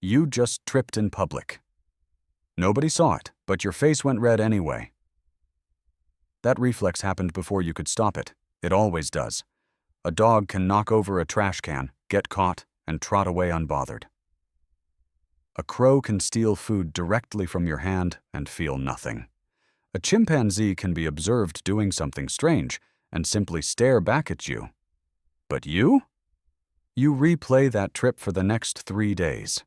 You just tripped in public. Nobody saw it, but your face went red anyway. That reflex happened before you could stop it. It always does. A dog can knock over a trash can, get caught, and trot away unbothered. A crow can steal food directly from your hand and feel nothing. A chimpanzee can be observed doing something strange and simply stare back at you. But you? You replay that trip for the next 3 days.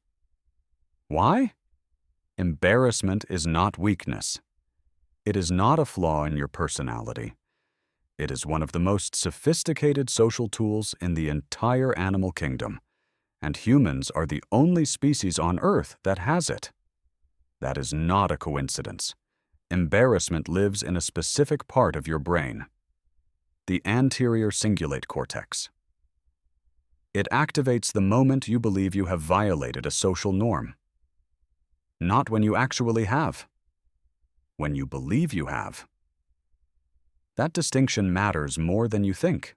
Why? Embarrassment is not weakness. It is not a flaw in your personality. It is one of the most sophisticated social tools in the entire animal kingdom, and humans are the only species on Earth that has it. That is not a coincidence. Embarrassment lives in a specific part of your brain, the anterior cingulate cortex. It activates the moment you believe you have violated a social norm. Not when you actually have. When you believe you have. That distinction matters more than you think.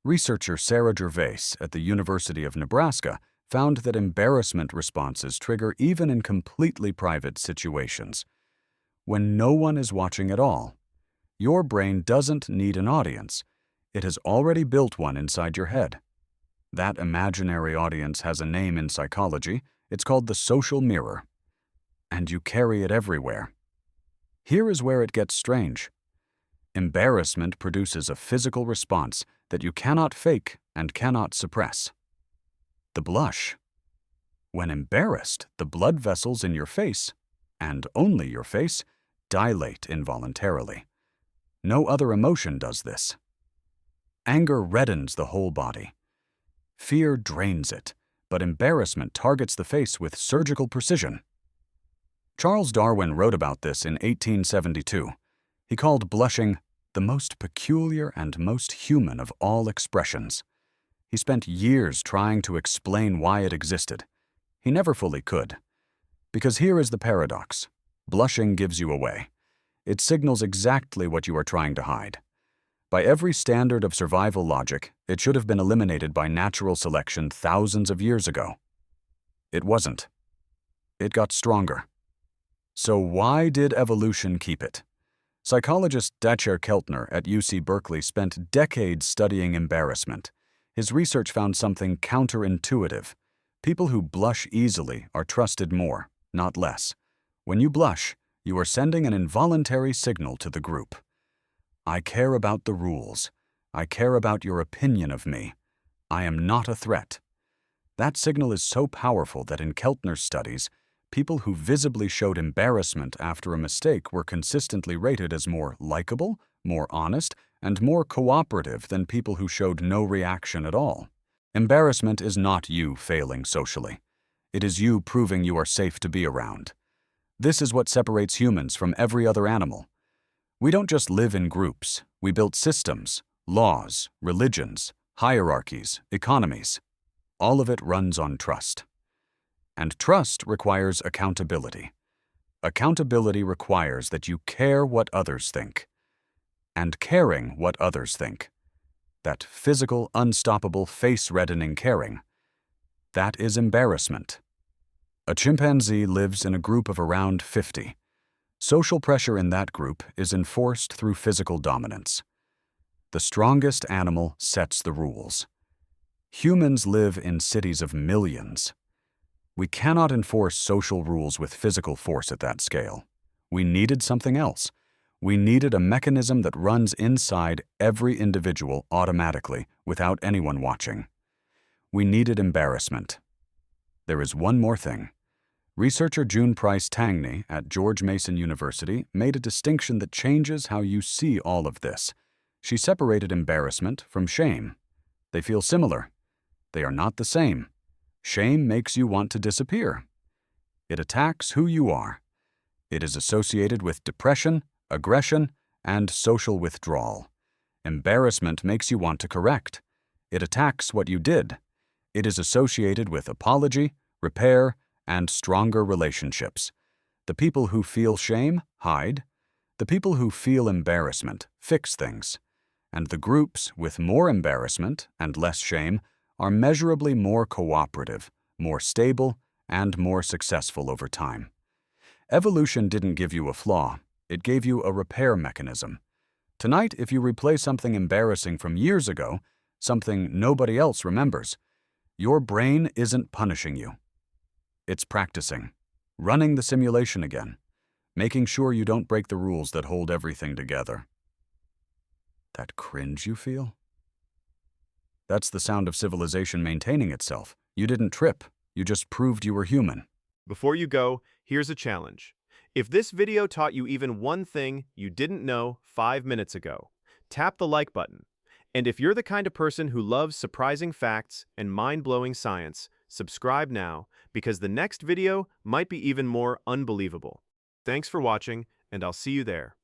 Researcher Sarah Gervais at the University of Nebraska found that embarrassment responses trigger even in completely private situations. When no one is watching at all, your brain doesn't need an audience. It has already built one inside your head. That imaginary audience has a name in psychology. It's called the social mirror. And you carry it everywhere. Here is where it gets strange. Embarrassment produces a physical response that you cannot fake and cannot suppress. The blush. When embarrassed, the blood vessels in your face, and only your face, dilate involuntarily. No other emotion does this. Anger reddens the whole body. Fear drains it, but embarrassment targets the face with surgical precision. Charles Darwin wrote about this in 1872. He called blushing the most peculiar and most human of all expressions. He spent years trying to explain why it existed. He never fully could. Because here is the paradox. Blushing gives you away. It signals exactly what you are trying to hide. By every standard of survival logic, it should have been eliminated by natural selection thousands of years ago. It wasn't. It got stronger. So why did evolution keep it? Psychologist Dacher Keltner at UC Berkeley spent decades studying embarrassment. His research found something counterintuitive. People who blush easily are trusted more, not less. When you blush, you are sending an involuntary signal to the group. I care about the rules. I care about your opinion of me. I am not a threat. That signal is so powerful that in Keltner's studies, people who visibly showed embarrassment after a mistake were consistently rated as more likable, more honest, and more cooperative than people who showed no reaction at all. Embarrassment is not you failing socially. It is you proving you are safe to be around. This is what separates humans from every other animal. We don't just live in groups. We built systems, laws, religions, hierarchies, economies. All of it runs on trust. And trust requires accountability. Accountability requires that you care what others think. And caring what others think. That physical, unstoppable, face-reddening caring. That is embarrassment. A chimpanzee lives in a group of around 50. Social pressure in that group is enforced through physical dominance. The strongest animal sets the rules. Humans live in cities of millions. We cannot enforce social rules with physical force at that scale. We needed something else. We needed a mechanism that runs inside every individual automatically without anyone watching. We needed embarrassment. There is one more thing. Researcher June Price Tangney at George Mason University made a distinction that changes how you see all of this. She separated embarrassment from shame. They feel similar. They are not the same. Shame makes you want to disappear. It attacks who you are. It is associated with depression, aggression, and social withdrawal. Embarrassment makes you want to correct. It attacks what you did. It is associated with apology, repair, and stronger relationships. The people who feel shame hide. The people who feel embarrassment fix things. And the groups with more embarrassment and less shame are measurably more cooperative, more stable, and more successful over time. Evolution didn't give you a flaw, it gave you a repair mechanism. Tonight, if you replay something embarrassing from years ago, something nobody else remembers, your brain isn't punishing you. It's practicing, running the simulation again, making sure you don't break the rules that hold everything together. That cringe you feel? That's the sound of civilization maintaining itself. You didn't trip, you just proved you were human. Before you go, here's a challenge. If this video taught you even one thing you didn't know 5 minutes ago, tap the like button. And if you're the kind of person who loves surprising facts and mind-blowing science, subscribe now, because the next video might be even more unbelievable. Thanks for watching, and I'll see you there.